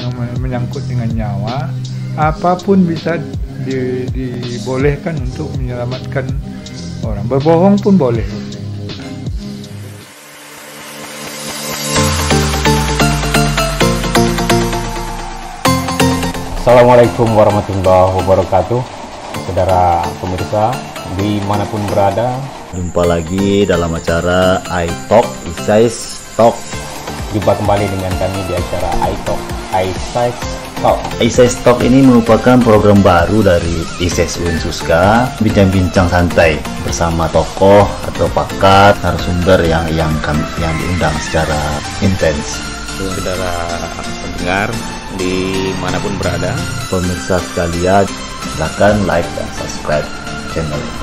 yang menyangkut dengan nyawa, apapun bisa dibolehkan untuk menyelamatkan orang. Berbohong pun boleh. Assalamualaikum warahmatullahi wabarakatuh. Saudara pemirsa dimanapun berada, jumpa lagi dalam acara iTalk, Isais Talk. Jumpa kembali dengan kami di acara iTalk, Isais Talk. Isais Talk ini merupakan program baru dari Ises UIN Suska, bincang-bincang santai bersama tokoh atau pakar, narasumber yang diundang secara intens. Saudara pendengar dimanapun berada, pemirsa sekalian, silakan like dan subscribe channel ini.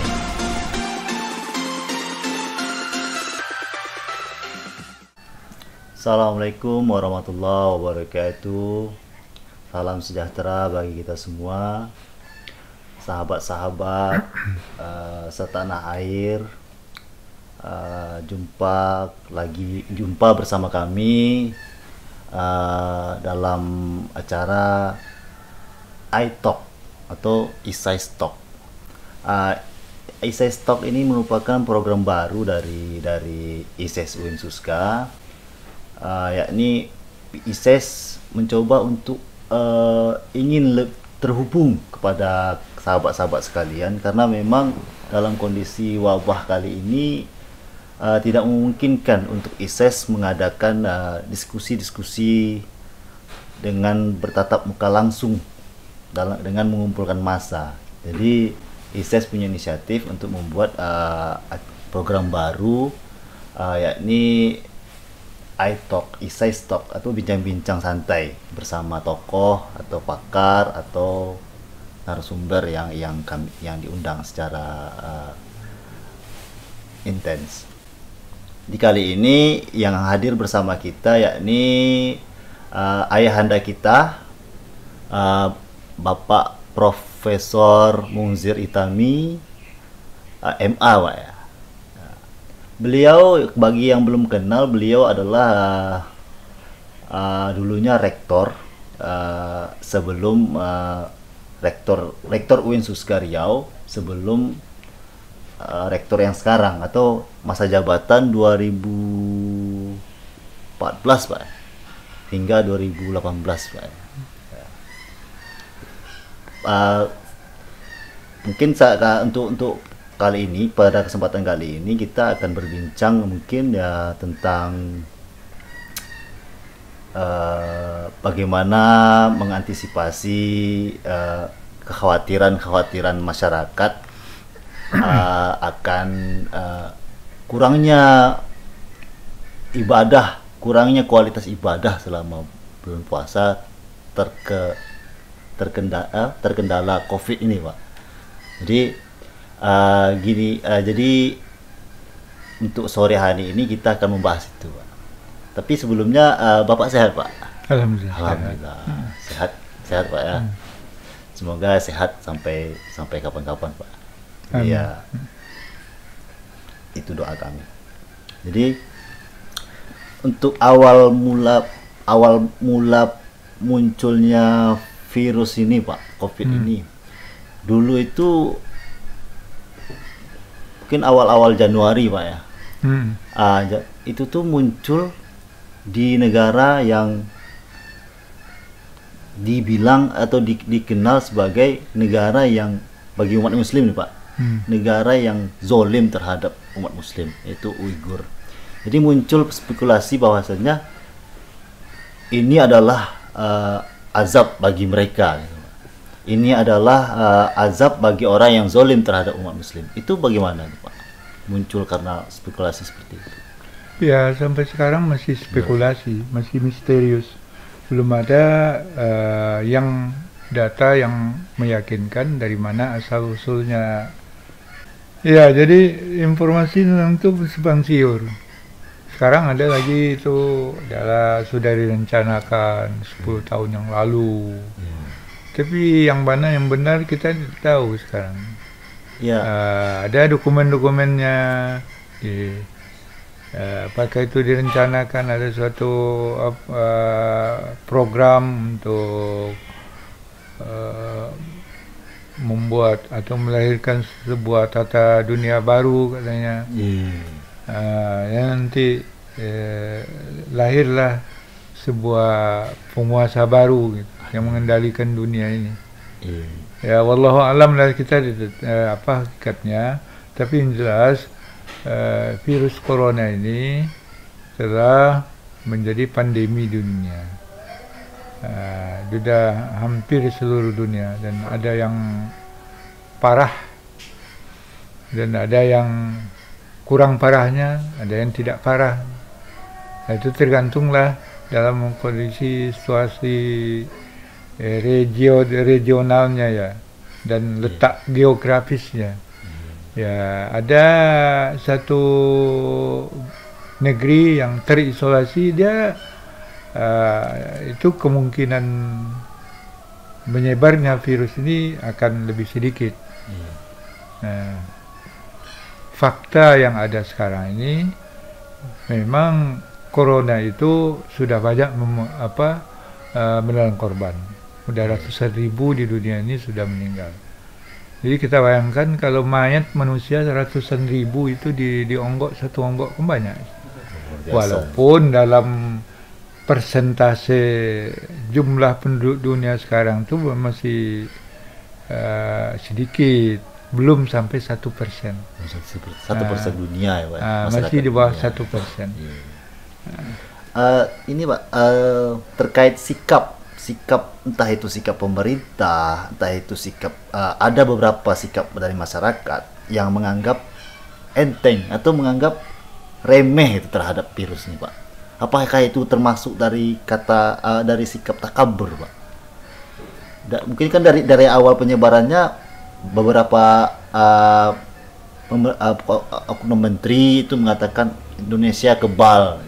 Assalamualaikum warahmatullahi wabarakatuh. Salam sejahtera bagi kita semua, sahabat-sahabat setanah air. Jumpa bersama kami dalam acara iTalk atau Isais Talk. Isais Talk ini merupakan program baru dari Ises UIN Suska, yakni Ises mencoba untuk ingin terhubung kepada sahabat-sahabat sekalian, karena memang dalam kondisi wabah kali ini tidak memungkinkan untuk Ises mengadakan diskusi-diskusi dengan bertatap muka langsung dengan mengumpulkan massa. Jadi Ises punya inisiatif untuk membuat program baru, yakni iTalk, Isais Talk atau bincang-bincang santai bersama tokoh atau pakar atau narasumber yang diundang secara intens. Di kali ini yang hadir bersama kita yakni ayahanda kita, Bapak Profesor Munzir Itami, MA, Pak ya. Beliau, bagi yang belum kenal, beliau adalah dulunya rektor sebelum rektor UIN Suska Riau, sebelum rektor yang sekarang, atau masa jabatan 2014 Pak hingga 2018 Pak. Mungkin untuk kali ini, pada kesempatan kali ini kita akan berbincang mungkin ya tentang bagaimana mengantisipasi kekhawatiran masyarakat akan kurangnya kualitas ibadah selama bulan puasa terkendala COVID ini, Pak. Jadi jadi untuk sore hari ini kita akan membahas itu, Pak. Tapi sebelumnya Bapak sehat, Pak? Alhamdulillah. Sehat Pak ya. Semoga sehat sampai kapan-kapan, Pak. Iya. Itu doa kami. Jadi untuk awal mula munculnya virus ini, Pak, COVID ini, dulu itu mungkin awal-awal Januari, Pak ya. Itu tuh muncul di negara yang dibilang atau dikenal sebagai negara yang bagi umat Muslim nih, Pak, negara yang zolim terhadap umat Muslim, yaitu Uighur. Jadi muncul spekulasi bahwasanya ini adalah azab bagi mereka. Ini adalah azab bagi orang yang zolim terhadap umat Muslim. Itu bagaimana, Pak? Muncul karena spekulasi seperti itu. Ya, sampai sekarang masih spekulasi, masih misterius. Belum ada data yang meyakinkan dari mana asal usulnya. Ya, jadi informasi tentang itu simpang siur. Sekarang ada lagi itu sudah direncanakan 10 tahun yang lalu. Tapi yang mana yang benar kita tidak tahu sekarang. Ada dokumen-dokumennya. apakah itu direncanakan ada suatu program untuk membuat atau melahirkan sebuah tata dunia baru katanya. Yang nanti lahirlah sebuah penguasa baru gitu, yang mengendalikan dunia ini. Ya wallahu alam lah kita apa hakikatnya, tapi yang jelas virus corona ini telah menjadi pandemi dunia. Sudah hampir seluruh dunia, dan ada yang parah dan ada yang kurang parahnya, ada yang tidak parah. Nah, itu tergantunglah dalam kondisi situasi regionalnya ya, dan letak geografisnya. Ya, ada satu negeri yang terisolasi, dia itu kemungkinan menyebarnya virus ini akan lebih sedikit. Fakta yang ada sekarang ini memang corona itu sudah banyak menelan korban. Sudah ratusan ribu di dunia ini sudah meninggal. Jadi kita bayangkan kalau mayat manusia ratusan ribu itu dionggok, satu onggok kan banyak. Walaupun dalam persentase jumlah penduduk dunia sekarang itu masih sedikit, belum sampai 1%. 1% dunia ya Pak. Masih di bawah 1%. Ini Pak, terkait sikap entah itu sikap pemerintah, entah itu sikap ada beberapa sikap dari masyarakat yang menganggap enteng atau menganggap remeh itu terhadap virus ini Pak. Apakah itu termasuk dari dari sikap takabur Pak? Mungkin kan dari awal penyebarannya beberapa oknum menteri itu mengatakan Indonesia kebal,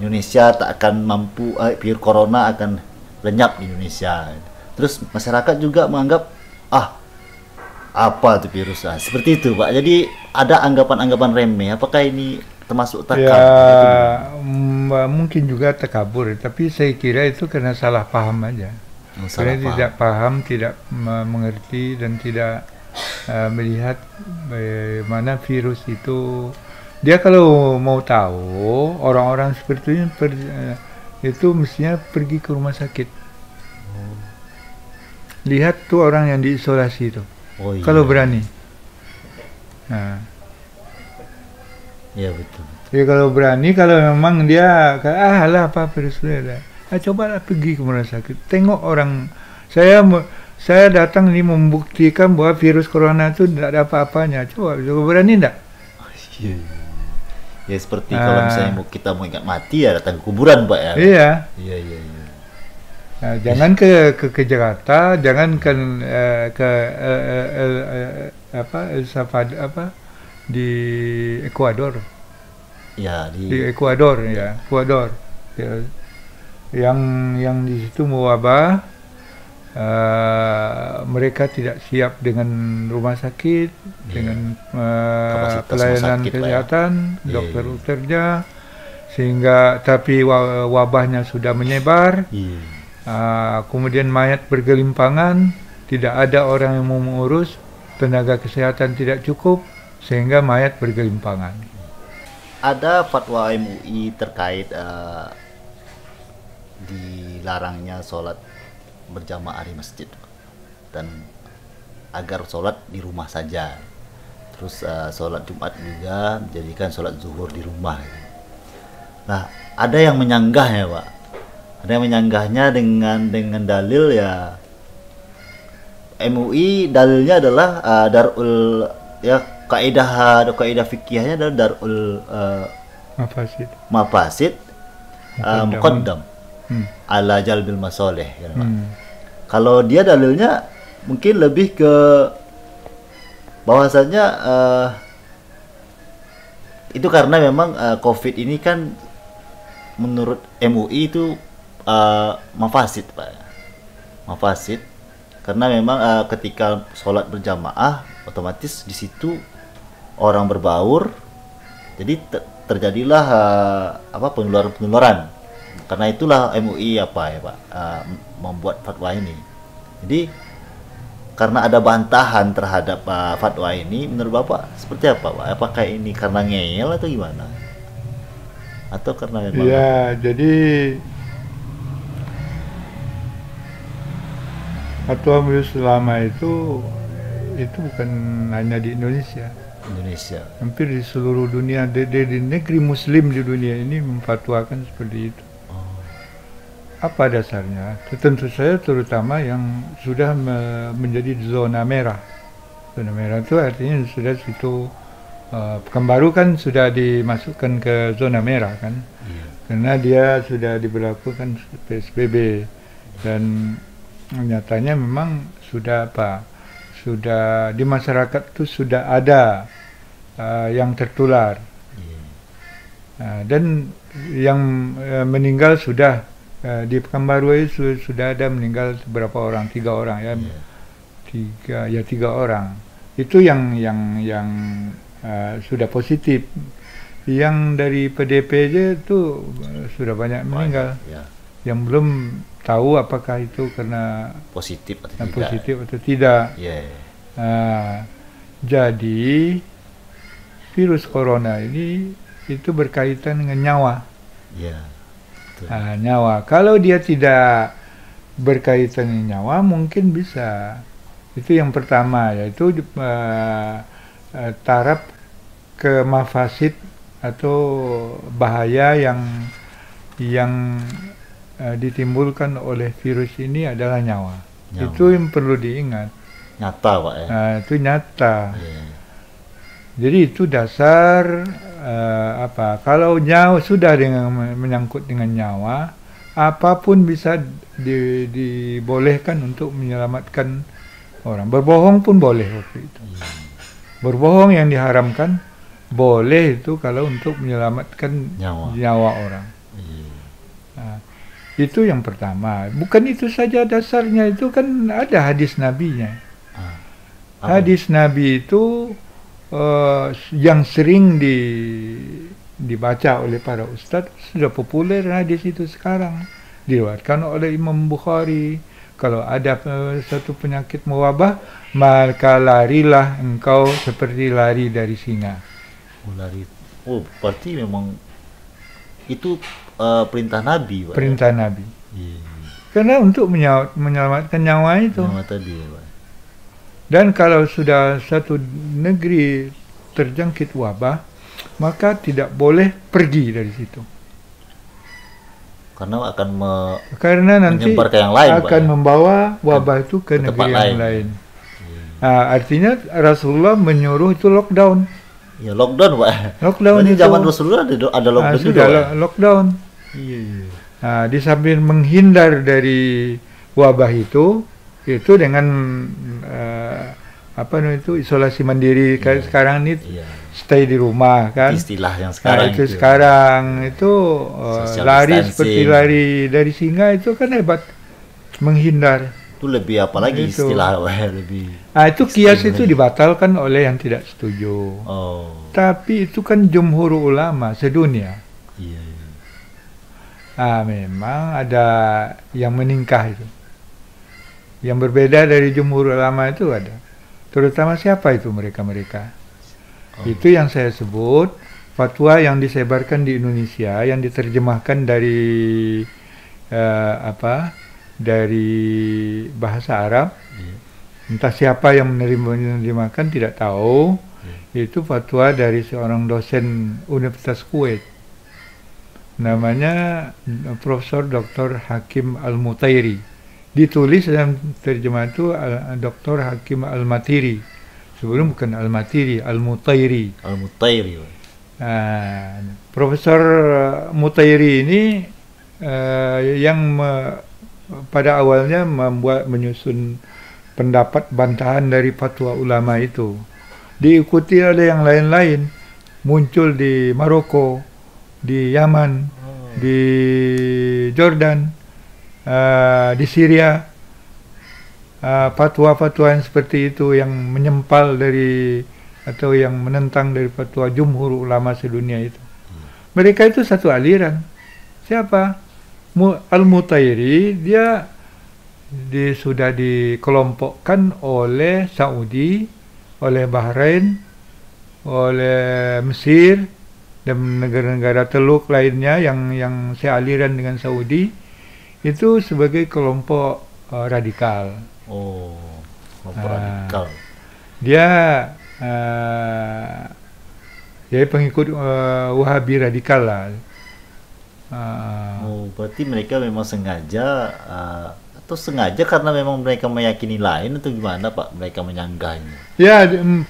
Indonesia tak akan mampu, virus corona akan lenyap di Indonesia. Terus masyarakat juga menganggap apa itu virus, seperti itu Pak. Jadi ada anggapan-anggapan remeh. Apakah ini termasuk takabur? Ya, mungkin juga takabur, tapi saya kira itu karena salah paham aja. Karena tidak paham, tidak mengerti, dan tidak melihat bagaimana virus itu. Dia kalau mau tahu orang-orang seperti ini itu mestinya pergi ke rumah sakit. Lihat tuh orang yang diisolasi itu. Iya. Kalau berani. Nah. Ya betul. Ya kalau berani, kalau memang dia lah apa virus itu ada. Cobalah pergi ke rumah sakit. Tengok orang. Saya datang ini membuktikan bahwa virus corona itu tidak ada apa-apanya. Coba berani enggak? Iya. Ya seperti kalau misalnya kita mau ingat mati ya datang ke kuburan Pak ya. Iya. Iya. Nah, jangan ke Jakarta, jangan ke El Salvador di Ekuador. Ya di Ekuador ya, Ekuador. Ya, yang di situ mewabah, mereka tidak siap dengan rumah sakit, dengan pelayanan kesehatan, dokter-dokternya, sehingga tapi wabahnya sudah menyebar. Kemudian mayat bergelimpangan, tidak ada orang yang mau mengurus, tenaga kesehatan tidak cukup, sehingga mayat bergelimpangan. Ada fatwa MUI terkait dilarangnya sholat berjamaah di masjid dan agar sholat di rumah saja. Terus sholat Jumat juga menjadikan sholat zuhur di rumah. Nah, ada yang menyanggahnya Pak. Ada yang menyanggahnya dengan dalil ya MUI, dalilnya adalah darul ya kaidah fikihnya adalah darul mafasid muqaddam ala jalbil masoleh ya, Kalau dia dalilnya mungkin lebih ke bahwasanya itu karena memang COVID ini kan menurut MUI itu mafasid Pak. Mafasid karena memang ketika sholat berjamaah otomatis di situ orang berbaur, jadi terjadilah penularan. Karena itulah MUI membuat fatwa ini. Jadi karena ada bantahan terhadap fatwa ini, menurut Bapak seperti apa, Pak? Apakah ini karena ngeyel atau gimana? Atau karena memang? Ya, jadi fatwa Majelis Ulama itu bukan hanya di Indonesia. Hampir di seluruh dunia, di negeri Muslim di dunia ini memfatwakan seperti itu. Apa dasarnya? Tentu saja terutama yang sudah menjadi zona merah. Zona merah itu artinya sudah situ Pekanbaru kan sudah dimasukkan ke zona merah kan, karena dia sudah diberlakukan PSBB dan nyatanya memang sudah di masyarakat itu sudah ada yang tertular dan yang meninggal sudah. Di Pekanbaru itu sudah ada meninggal beberapa orang, 3 orang ya, 3 orang. Itu yang sudah positif. Yang dari PDP aja itu sudah banyak meninggal. Yang belum tahu apakah itu karena positif atau tidak. Jadi virus corona ini itu berkaitan dengan nyawa. Nyawa. Kalau dia tidak berkaitan dengan nyawa, mungkin bisa. Itu yang pertama, yaitu taraf kemafasid atau bahaya yang ditimbulkan oleh virus ini adalah nyawa. Itu yang perlu diingat. Nyata, Pak ya. Itu nyata. Jadi itu dasar kalau nyawa sudah menyangkut dengan nyawa, apapun bisa dibolehkan untuk menyelamatkan orang. Berbohong pun boleh waktu itu. Berbohong yang diharamkan boleh itu kalau untuk menyelamatkan nyawa orang. Itu yang pertama. Bukan itu saja dasarnya, itu kan ada hadis nabinya. Hadis Nabi itu yang sering dibaca oleh para ustadz, sudah populer hadis itu sekarang, diriwayatkan oleh Imam Bukhari. Kalau ada satu penyakit mewabah, maka larilah engkau seperti lari dari singa. Berarti memang itu perintah Nabi, Pak. Perintah Nabi. Karena untuk menyelamatkan nyawa itu. Nyawa tadi, Pak. Dan kalau sudah satu negeri terjangkit wabah, maka tidak boleh pergi dari situ. Karena akan nanti menyebar ke yang lain, akan membawa wabah itu ke negeri yang lain. Artinya Rasulullah menyuruh itu lockdown. Ya lockdown, Pak. Lockdown itu. Zaman Rasulullah ada lockdown juga. Lockdown. Di samping menghindar dari wabah itu dengan isolasi mandiri. Sekarang ini stay di rumah kan, istilah yang sekarang itu lari distancing. Seperti lari dari singa, itu kan hebat, menghindar. Itu lebih apalagi itu. Istilah lebih itu kias itu dibatalkan oleh yang tidak setuju. Tapi itu kan jumhur ulama sedunia. Memang ada yang meningkah itu. Yang berbeda dari jumhur ulama itu ada. Terutama siapa itu mereka-mereka? Itu yang saya sebut fatwa yang disebarkan di Indonesia, yang diterjemahkan dari dari bahasa Arab. Entah siapa yang menerjemahkan, tidak tahu. Itu fatwa dari seorang dosen Universitas Kuwait. Namanya Profesor Dr. Hakim Al-Mutairi. Ditulis dalam terjemah itu Dr. Hakim Al-Matiri. Sebelum bukan Al-Matiri, Al-Mutairi. Profesor Mutairi ini yang pada awalnya menyusun pendapat bantahan dari fatwa ulama itu. Diikuti oleh yang lain-lain. Muncul di Maroko, di Yaman, di Jordan, di Syria, fatwa-fatwa yang seperti itu yang menyempal dari atau yang menentang dari fatwa jumhur ulama sedunia itu. mereka itu satu aliran. Siapa? Al-Mutairi dia sudah dikelompokkan oleh Saudi, oleh Bahrain, oleh Mesir dan negara-negara Teluk lainnya yang sealiran dengan Saudi itu sebagai kelompok radikal. Oh, kelompok radikal. Dia pengikut Wahabi radikal lah. Oh, berarti mereka memang sengaja atau sengaja karena memang mereka meyakini lain atau gimana Pak? Mereka menyanggahnya. Ya,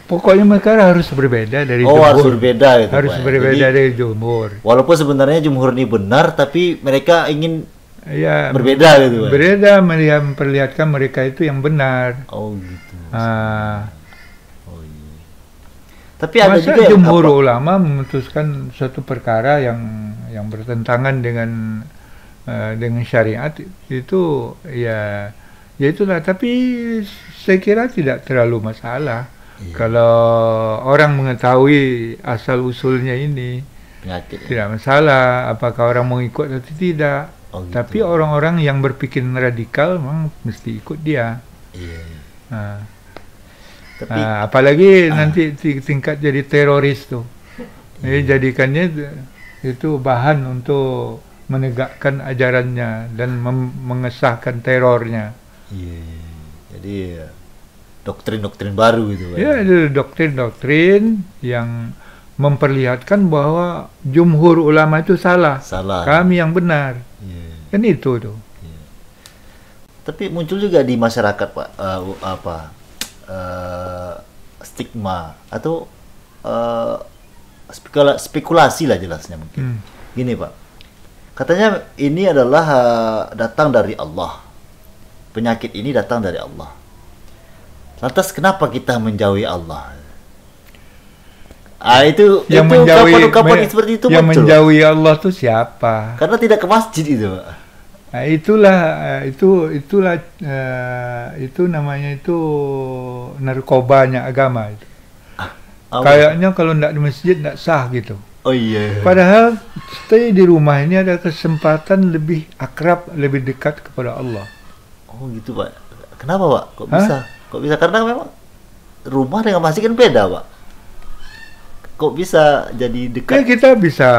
pokoknya mereka harus berbeda dari jumhur. Harus berbeda gitu, harus Pak. berbeda Jadi, dari jumhur. Walaupun sebenarnya jumhur ini benar, tapi mereka ingin Ya, berbeda gitu, Pak. Berbeda memperlihatkan mereka itu yang benar. Oh gitu. Oh iya. Tapi ada Masa juga jumhur ulama memutuskan suatu perkara yang bertentangan dengan syariat itu ya itulah, tapi saya kira tidak terlalu masalah. Iya. Kalau orang mengetahui asal usulnya ini penyakit. tidak masalah apakah orang mau ikut atau tidak. Oh, gitu. Tapi orang-orang yang berpikir radikal memang mesti ikut dia. Iya. Tapi apalagi nanti tingkat jadi teroris tuh. Jadi jadikannya itu bahan untuk menegakkan ajarannya dan mengesahkan terornya. iya. Jadi doktrin-doktrin baru gitu, Pak. Ya, itu doktrin-doktrin yang memperlihatkan bahwa jumhur ulama itu salah. Kami yang benar. Iya. Kan itu tuh. Iya. Tapi muncul juga di masyarakat, Pak, stigma atau spekulasi lah jelasnya mungkin. Gini, Pak. Katanya ini adalah datang dari Allah. Penyakit ini datang dari Allah. Lantas kenapa kita menjauhi Allah? Itu ungkapan seperti itu yang muncul. Menjauhi Allah itu siapa? Karena tidak ke masjid itu, Pak. Nah, itu namanya itu narkobanya agama itu. Kayaknya kalau tidak di masjid tidak sah gitu. Oh iya. Padahal stay di rumah ini ada kesempatan lebih akrab, lebih dekat kepada Allah. Oh gitu, Pak. Kenapa, Pak? Kok bisa? Kok bisa? Karena memang rumah dengan masjid kan beda, Pak. Kok bisa jadi dekat? Ya, kita bisa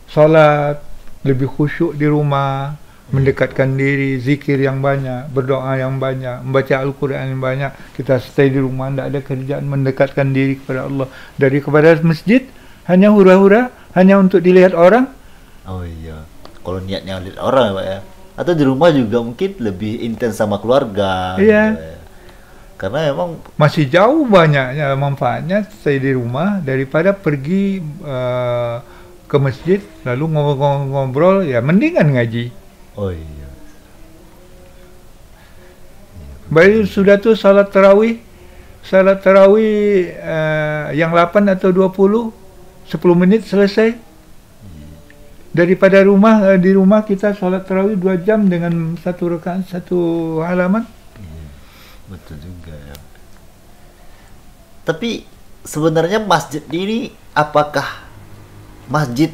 sholat lebih khusyuk di rumah, mendekatkan diri, zikir yang banyak, berdoa yang banyak, membaca Al-Quran yang banyak. Kita stay di rumah, tidak ada kerjaan, mendekatkan diri kepada Allah. Daripada masjid, hanya hura-hura, hanya untuk dilihat orang. Oh iya, kalau niatnya lihat orang, Pak, ya. Atau di rumah juga mungkin lebih intens sama keluarga. Iya. Gitu, ya. Karena memang masih jauh banyaknya manfaatnya stay di rumah daripada pergi ke masjid lalu ngobrol, ya mendingan ngaji. Oh iya. Baik, sudah tuh salat tarawih yang 8 atau 20 10 menit selesai. Daripada di rumah kita salat tarawih 2 jam dengan satu rakaat, satu halaman. Betul juga ya. Tapi sebenarnya masjid ini, apakah masjid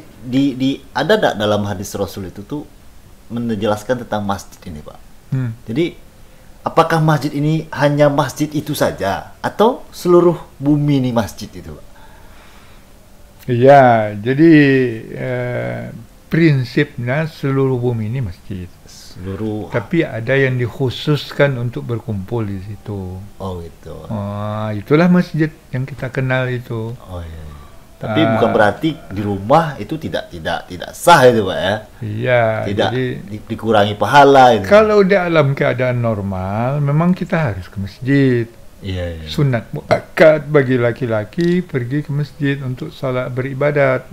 ada enggak dalam hadis Rasul itu tuh menjelaskan tentang masjid ini, Pak? Jadi apakah masjid ini hanya masjid itu saja atau seluruh bumi ini masjid itu, Pak? Iya, jadi prinsipnya seluruh bumi ini masjid. Tapi ada yang dikhususkan untuk berkumpul di situ. Oh gitu. Itulah masjid yang kita kenal itu. Oh iya. Tapi bukan berarti di rumah itu tidak sah itu, Pak, ya. Iya. Tidak dikurangi pahala itu. Kalau dalam keadaan normal memang kita harus ke masjid. Iya. Sunat muakkad bagi laki-laki pergi ke masjid untuk salat beribadat,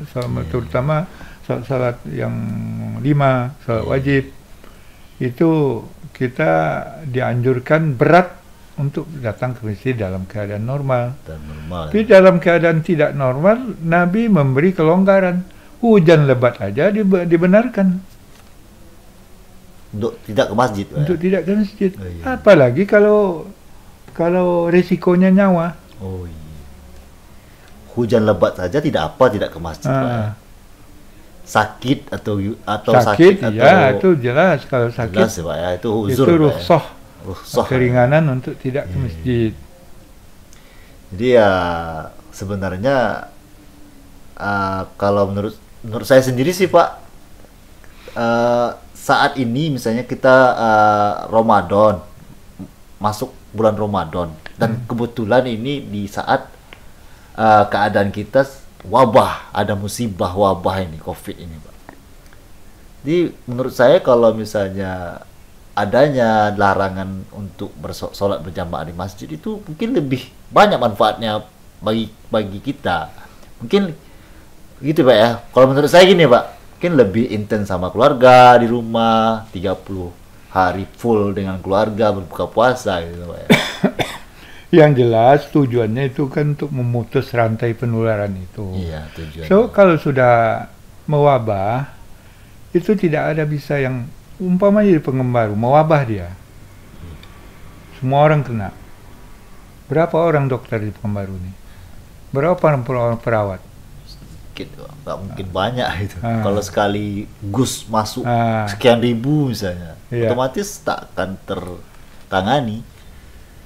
terutama salat yang 5, salat wajib. Itu kita dianjurkan berat untuk datang ke masjid dalam keadaan normal. Tapi dalam keadaan tidak normal, Nabi memberi kelonggaran. Hujan lebat aja dibenarkan. Untuk tidak ke masjid, Pak. Untuk tidak ke masjid. Oh, iya. Apalagi kalau resikonya nyawa. Oh iya. hujan lebat saja tidak apa, tidak ke masjid, Pak, ya. Sakit atau sakit, atau ya itu jelas. Kalau sakit jelas ya, Pak, ya, itu uzur, itu Pak, ya. rukhsah, Rukhsah, keringanan untuk tidak ke masjid. Jadi ya sebenarnya kalau menurut saya sendiri sih, Pak, saat ini misalnya kita Ramadan, masuk bulan Ramadan, dan kebetulan ini di saat keadaan kita wabah, ada musibah wabah ini, COVID ini, Pak. Jadi menurut saya kalau misalnya adanya larangan untuk bersolat berjamaah di masjid itu mungkin lebih banyak manfaatnya bagi kita. Mungkin gitu, Pak, ya. Kalau menurut saya gini, Pak, mungkin lebih intens sama keluarga di rumah, 30 hari full dengan keluarga berbuka puasa gitu, Pak, ya. Yang jelas tujuannya itu kan untuk memutus rantai penularan itu. Iya, tujuannya. So kalau sudah mewabah itu tidak ada bisa yang umpamanya di Pekanbaru mewabah dia. Semua orang kena. Berapa orang dokter di Pekanbaru ini? Berapa orang perawat? Sedikit, nggak mungkin banyak itu. Kalau sekali gus masuk sekian ribu misalnya, iya, otomatis tak akan tertangani.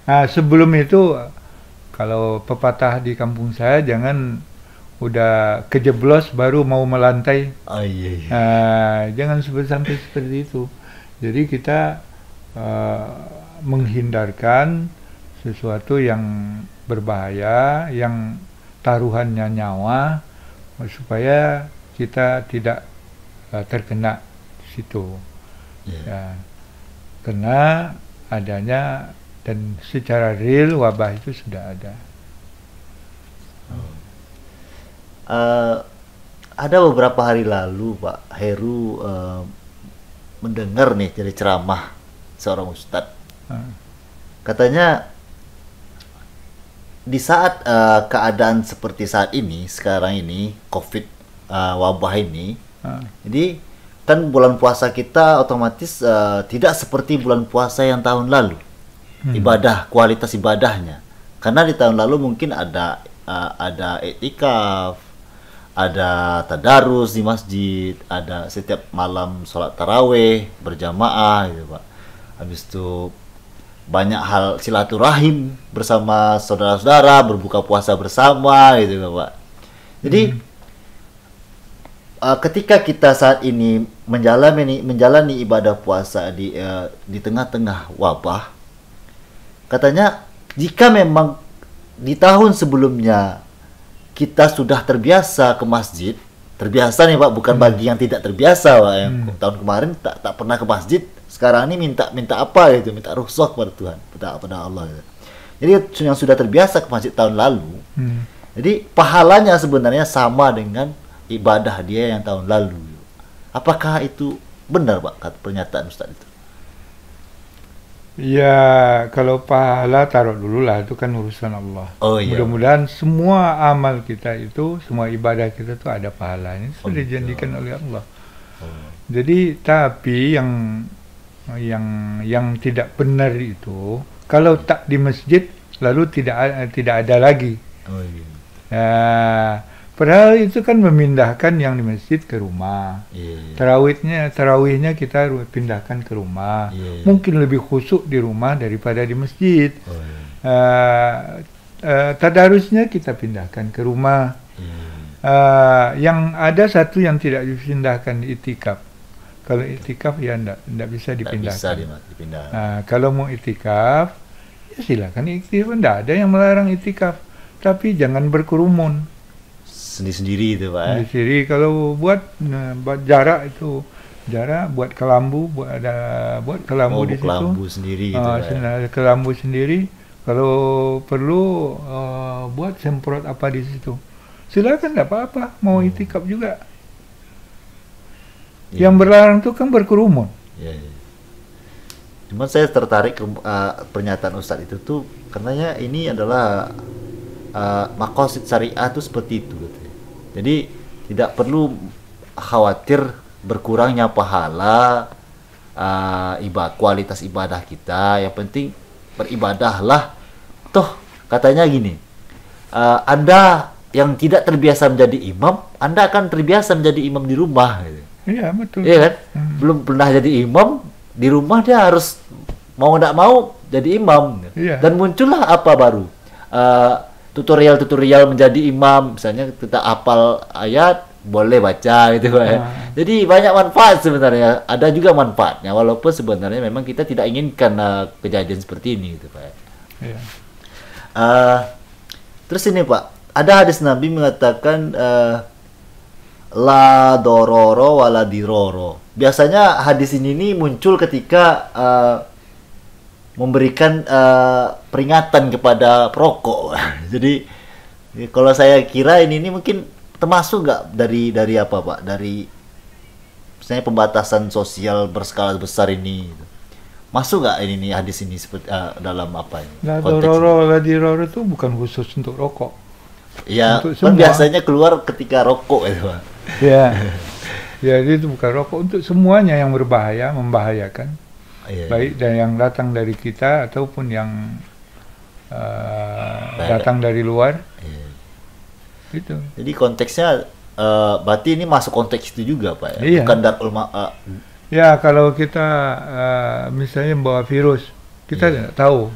Nah, sebelum itu kalau pepatah di kampung saya, jangan udah kejeblos baru mau melantai. Oh iya, iya. Jangan sampai seperti itu. Jadi kita menghindarkan sesuatu yang berbahaya, yang taruhannya nyawa, supaya kita tidak terkena situ. Yeah. Ya, karena adanya dan secara real wabah itu sudah ada. Ada beberapa hari lalu Pak Heru mendengar nih dari ceramah seorang ustadz. Katanya di saat keadaan seperti saat ini, sekarang ini COVID wabah ini, jadi kan bulan puasa kita otomatis tidak seperti bulan puasa yang tahun lalu. Ibadah, kualitas ibadahnya, karena di tahun lalu mungkin ada iktikaf, ada tadarus di masjid, ada setiap malam sholat taraweh berjamaah gitu, Pak. Habis itu banyak hal silaturahim bersama saudara-saudara, berbuka puasa bersama gitu, Pak. Jadi ketika kita saat ini menjalani ibadah puasa di tengah-tengah wabah, katanya jika memang di tahun sebelumnya kita sudah terbiasa ke masjid, terbiasa nih Pak, bukan bagi yang tidak terbiasa, Pak, yang tahun kemarin tak pernah ke masjid, sekarang ini minta apa gitu, minta rukhsah kepada Tuhan, kepada Allah gitu. Jadi yang sudah terbiasa ke masjid tahun lalu, jadi pahalanya sebenarnya sama dengan ibadah dia yang tahun lalu. Apakah itu benar, Pak, kata pernyataan Ustadz itu? Ya, kalau pahala taruh dulu lah, itu kan urusan Allah. Oh, iya. Mudah-mudahan semua amal kita itu, semua ibadah kita itu ada pahalanya. Itu sudah dijanjikan oleh Allah. Jadi, tapi yang tidak benar itu, kalau tak di masjid, lalu tidak ada lagi. Oh, iya. Padahal itu kan memindahkan yang di masjid ke rumah. Tarawihnya kita pindahkan ke rumah. Mungkin lebih khusyuk di rumah daripada di masjid. Tadarusnya kita pindahkan ke rumah. Yang ada satu yang tidak dipindahkan, iktikaf. Kalau iktikaf ya tidak bisa dipindahkan. Kalau mau iktikaf, ya silakan iktikaf. Tidak ada yang melarang iktikaf. Tapi jangan berkerumun. Sendiri-sendiri itu, Pak. Sendiri. Kalau buat jarak itu, buat kelambu, buat kelambu di situ. Kelambu sendiri gitu, Pak. Kelambu sendiri. Kalau perlu buat semprot apa di situ. Silakan, tidak apa-apa. Mau iktikaf juga. Yang berlarang itu kan berkerumun. Cuman saya tertarik ke pernyataan Ustadz itu tuh, karenanya ini adalah maqasid syariah itu seperti itu. Jadi tidak perlu khawatir berkurangnya pahala, kualitas ibadah kita. Yang penting beribadahlah. Toh katanya gini, Anda yang tidak terbiasa menjadi imam, Anda akan terbiasa menjadi imam di rumah. Gitu. Iya, betul. Iya kan? Belum pernah jadi imam, di rumah dia harus mau tidak mau jadi imam. Iya. Dan muncullah apa baru? Tutorial-tutorial menjadi imam, misalnya kita hafal ayat, boleh baca gitu Pak. Jadi banyak manfaat sebenarnya. Ada juga manfaatnya, walaupun sebenarnya memang kita tidak inginkan kejadian seperti ini gitu Pak. Iya. Terus ini Pak, ada hadis Nabi mengatakan la dororo wala diroro. Biasanya hadis ini muncul ketika memberikan peringatan kepada perokok. Jadi kalau saya kira ini mungkin termasuk nggak dari apa Pak? Dari misalnya pembatasan sosial berskala besar ini. Masuk nggak ini hadis ini seperti dalam apa ini? La dororo wala diroro itu bukan khusus untuk rokok. Ya, Untuk kan semua. biasanya keluar ketika rokok itu Pak. Ya. Jadi itu bukan rokok, untuk semuanya yang berbahaya, membahayakan. Iya, Baik dan yang datang dari kita ataupun yang datang dari luar. iya. Itu. Jadi konteksnya berarti ini masuk konteks itu juga Pak ya? Iya. Bukan darul Ya, kalau kita misalnya membawa virus, kita tidak tahu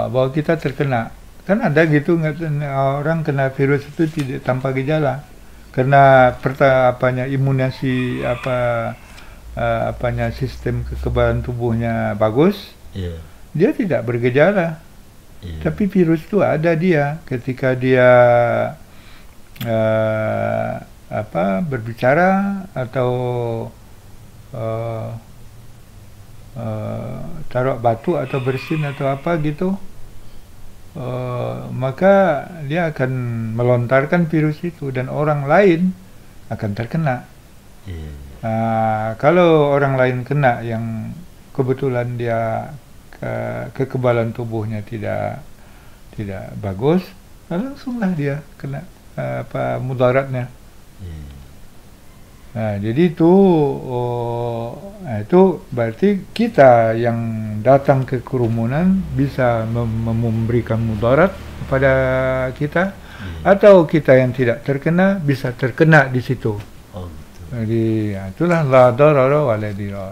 bahwa kita terkena. Kan ada gitu orang kena virus itu tidak tanpa gejala, karena imunasi sistem kekebalan tubuhnya bagus, Iya. dia tidak bergejala. Iya. Tapi virus itu ada dia ketika dia berbicara atau taruh batu atau bersin atau apa gitu, maka dia akan melontarkan virus itu dan orang lain akan terkena. Iya. Kalau orang lain kena yang kebetulan dia kekebalan tubuhnya tidak bagus, langsunglah dia kena mudaratnya. Nah, jadi itu berarti kita yang datang ke kerumunan bisa memberikan mudarat kepada kita, atau kita yang tidak terkena bisa terkena di situ. Oh, gitu. Jadi itulah la darara wala dirar.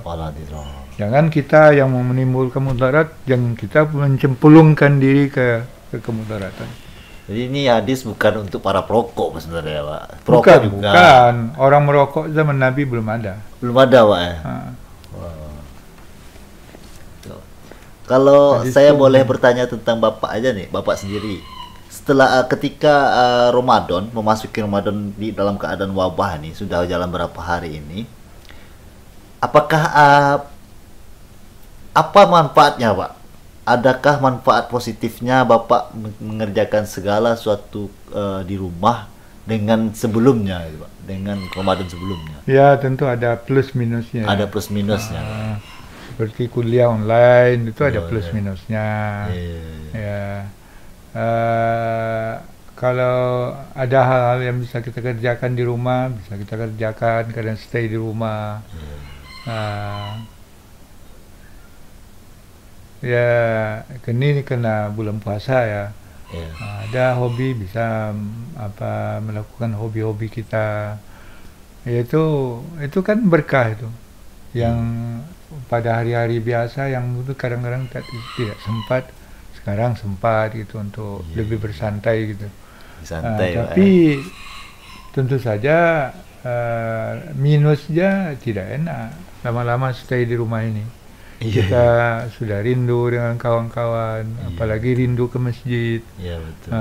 Jangan kita yang menimbulkan mudarat, jangan kita mencemplungkan diri ke kemudaratan. Jadi ini hadis bukan untuk para perokok sebenarnya Pak. Perokok juga. Bukan. Orang merokok zaman Nabi belum ada. Belum ada Pak ya. Kalau Hadis saya itu boleh bertanya tentang Bapak aja nih, Bapak sendiri. Setelah ketika Ramadan, memasuki Ramadan di dalam keadaan wabah nih, sudah jalan berapa hari ini. Apakah apa manfaatnya Pak? Adakah manfaat positifnya Bapak mengerjakan segala sesuatu di rumah dengan sebelumnya, gitu, Pak? Dengan Ramadan sebelumnya? Ya, tentu ada plus minusnya. Ada plus minusnya. Seperti kuliah online itu ada plus minusnya. Ya. Kalau ada hal-hal yang bisa kita kerjakan di rumah, bisa kita kerjakan karena stay di rumah. Ya, ini kena bulan puasa ya. Ada hobi, bisa melakukan hobi-hobi kita. Itu kan berkah itu. Yang pada hari-hari biasa yang itu kadang-kadang tidak sempat, sekarang sempat gitu untuk lebih bersantai gitu. Tapi tentu saja minusnya tidak enak lama-lama stay di rumah ini. Kita sudah rindu dengan kawan-kawan, apalagi rindu ke masjid. Betul.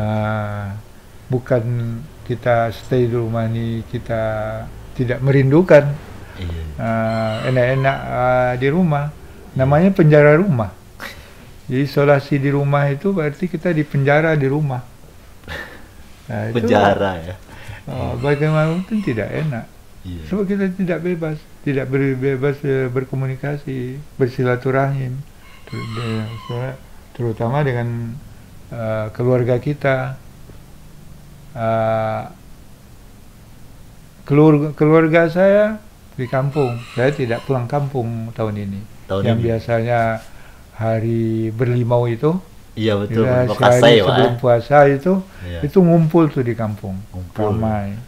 Bukan kita stay di rumah ini kita tidak merindukan enak-enak di rumah, namanya penjara rumah. Jadi isolasi di rumah itu berarti kita di penjara di rumah. Penjara ya. Bagaimanapun tidak enak. Sebab kita tidak bebas berkomunikasi, bersilaturahim, terutama dengan keluarga kita. Keluarga saya di kampung, saya tidak pulang kampung tahun ini. Biasanya hari berlimau itu Iya betul, Ya, makasih sehari ya Pak. sebelum puasa Iya. itu ngumpul tuh di kampung, Ngumpul. ramai,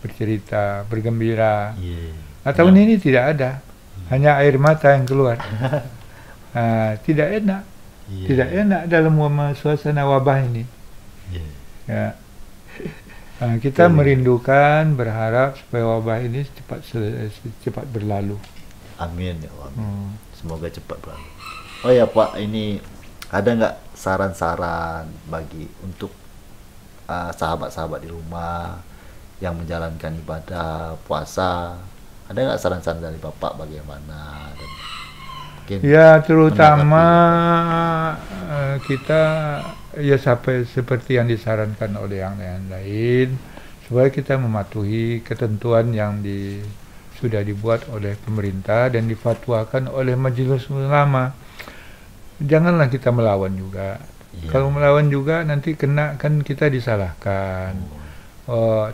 bercerita, bergembira. Iya. Nah, tahun ini tidak ada, hanya air mata yang keluar. Tidak enak, Iya. tidak enak dalam suasana wabah ini. Iya. Ya. Kita Betul. merindukan, berharap supaya wabah ini cepat berlalu. Amin ya Allah. Semoga cepat berlalu. Oh ya Pak, ini ada nggak saran-saran bagi untuk sahabat-sahabat di rumah yang menjalankan ibadah puasa? Ada nggak saran-saran dari Bapak bagaimana? Dan mungkin Ya, terutama menanggapi kita ya sampai seperti yang disarankan oleh yang lain, supaya kita mematuhi ketentuan yang sudah dibuat oleh pemerintah dan difatwakan oleh majelis ulama. Janganlah kita melawan juga. Iya. Kalau melawan juga nanti kena, kan kita disalahkan.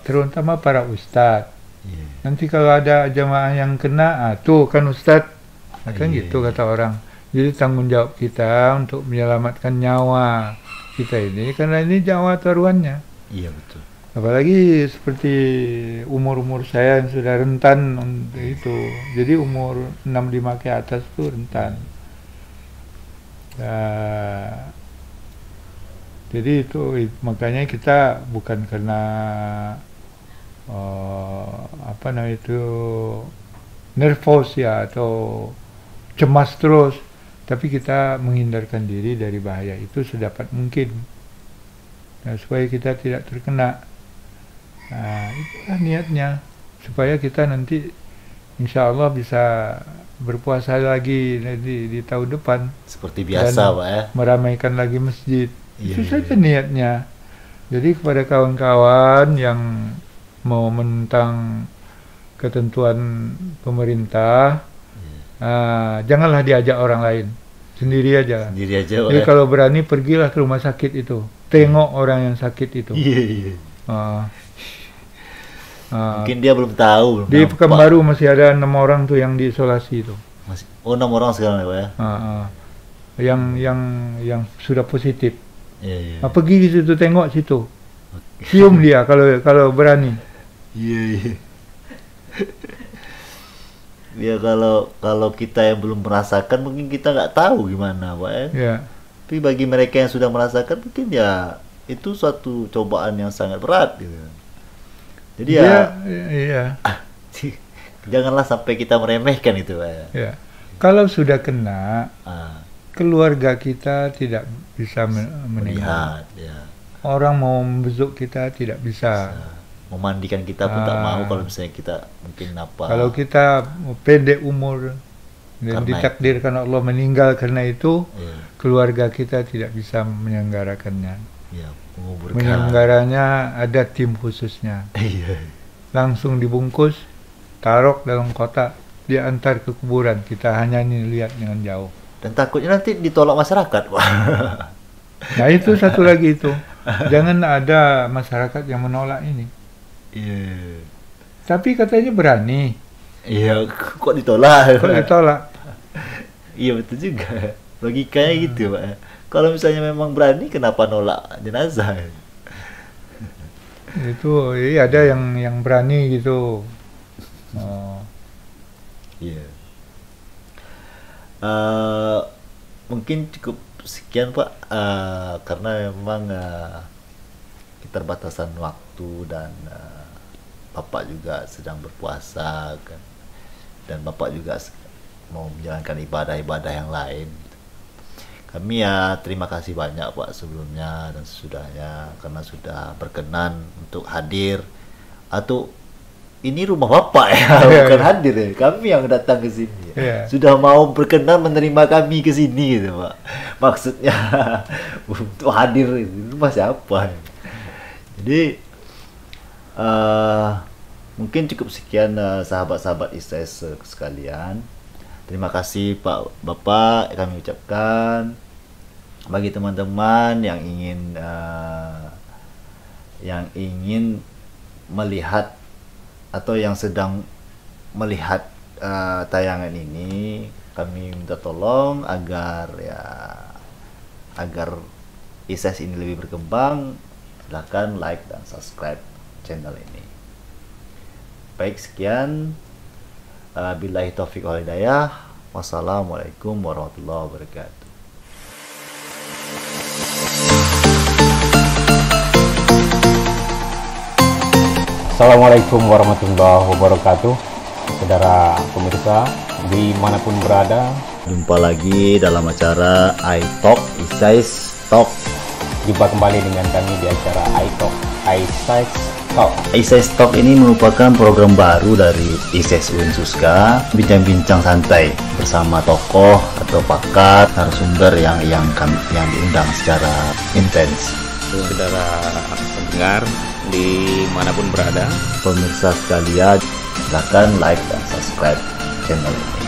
Terutama para ustadz. Iya. Nanti kalau ada jamaah yang kena, tuh kan ustadz, kan Iya. gitu kata orang. Jadi tanggung jawab kita untuk menyelamatkan nyawa kita ini, karena ini nyawa taruhannya. Iya betul. Apalagi seperti umur-umur saya yang sudah rentan untuk itu. Jadi umur 65 ke atas itu rentan. Jadi itu makanya kita bukan karena nervous ya atau cemas terus, tapi kita menghindarkan diri dari bahaya itu sedapat mungkin. Nah, supaya kita tidak terkena. Itulah niatnya, supaya kita nanti insya Allah bisa berpuasa lagi di tahun depan. Seperti biasa Dan Pak ya. meramaikan lagi masjid. Iya, Itu iya, saja niatnya. Jadi kepada kawan-kawan yang mau menentang ketentuan pemerintah, janganlah diajak orang lain, sendiri aja. Sendiri aja Pak Jadi ya. kalau berani pergilah ke rumah sakit itu, tengok orang yang sakit itu. Iya iya. Mungkin dia belum tahu. Belum Di nampak. Pekanbaru masih ada 6 orang tuh yang diisolasi itu. Masih, 6 orang sekarang ya Pak ya. Yang sudah positif. Iya iya. Pergi ke situ, tengok situ, cium dia kalau berani. Iya iya. Ya kalau kita yang belum merasakan mungkin kita nggak tahu gimana Pak ya. Ya. Tapi bagi mereka yang sudah merasakan mungkin ya itu suatu cobaan yang sangat berat gitu. Jadi Iya. janganlah sampai kita meremehkan itu Pak ya. Ya. Kalau sudah kena, Ah, keluarga kita tidak bisa menengok. melihat ya. Orang mau membesuk kita tidak bisa. Memandikan kita pun tak mau kalau misalnya kita mungkin apa. Kalau kita pendek umur dan Karena ditakdirkan Allah meninggal karena itu, Iya, keluarga kita tidak bisa menyelenggarakannya. iya, menguburkan. Menyelenggaranya ada tim khususnya. Iya. Langsung dibungkus, taruh dalam kotak, diantar ke kuburan. Kita hanya lihat dengan jauh. Dan takutnya nanti ditolak masyarakat, Pak. Nah itu satu lagi itu. Jangan ada masyarakat yang menolak ini. Iya. Tapi katanya berani. Iya, kok ditolak? Kok ditolak? Iya betul juga. Logikanya gitu, Pak. Kalau misalnya memang berani, kenapa nolak jenazah? Itu iya, ada yang berani gitu. Iya. Mungkin cukup sekian Pak, karena memang keterbatasan waktu dan Bapak juga sedang berpuasa kan, dan Bapak juga mau menjalankan ibadah-ibadah yang lain. Kami ya terima kasih banyak Pak sebelumnya dan sesudahnya karena sudah berkenan untuk hadir. Atau ini rumah Bapak ya, bukan hadir ya. Kami yang datang ke sini. Iya. Sudah mau berkenan menerima kami ke sini gitu, Pak. Maksudnya untuk hadir itu rumah siapa? Jadi mungkin cukup sekian sahabat-sahabat ISS sekalian. Terima kasih Pak Bapak kami ucapkan. Bagi teman-teman yang ingin melihat atau yang sedang melihat tayangan ini, kami minta tolong agar ISIS ini lebih berkembang, silahkan like dan subscribe channel ini. Baik, sekian. Billahi taufiq wal hidayah. Wassalamualaikum warahmatullahi wabarakatuh. Assalamualaikum warahmatullahi wabarakatuh. Saudara pemirsa dimanapun berada, Jumpa lagi dalam acara iTalk, ISIS Talk. jumpa kembali dengan kami di acara iTalk, ISIS Talk. ISIS Talk ini merupakan program baru dari ISIS UIN Suska, bincang-bincang santai bersama tokoh atau pakar, narasumber yang diundang secara intens. Saudara pendengar dimanapun berada, Pemirsa sekalian, silakan like dan subscribe channel ini.